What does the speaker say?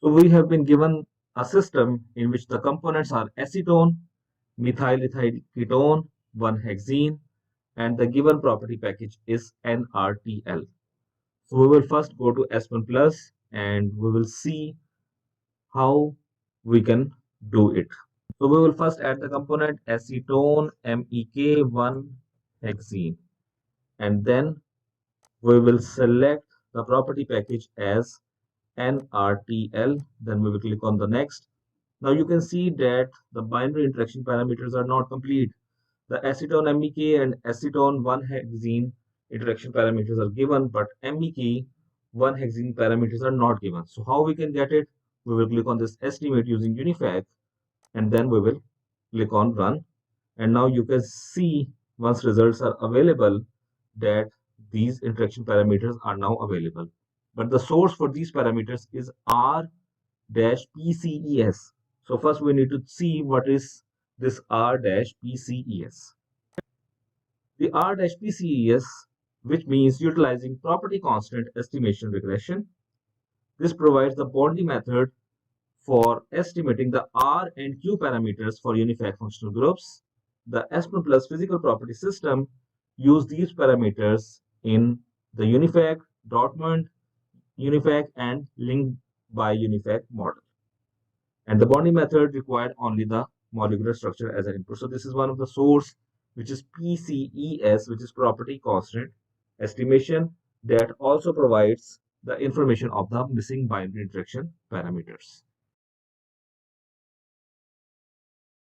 So we have been given a system in which the components are acetone, methyl ethyl ketone, 1-hexene, and the given property package is NRTL. So we will first go to Aspen Plus and we will see how we can do it. So we will first add the component acetone MEK 1-hexene, and then we will select the property package as NRTL. Then we will click on the next. Now you can see that the binary interaction parameters are not complete. The acetone MEK and acetone 1-hexene interaction parameters are given, but MEK 1-hexene parameters are not given. So how we can get it? We will click on this estimate using UNIFAC, and then we will click on run. And now you can see once results are available that these interaction parameters are now available. But the source for these parameters is R-PCES. So first we need to see what is this R-PCES. The R-PCES, which means utilizing property constant estimation regression. This provides the Bondi method for estimating the R and Q parameters for UNIFAC functional groups. The Aspen Plus physical property system use these parameters in the UNIFAC, Dortmund, UNIFAC, and linked by UNIFAC model. And the Bondi method required only the molecular structure as an input. So this is one of the source, which is PCES, which is property constant estimation, that also provides the information of the missing binary interaction parameters.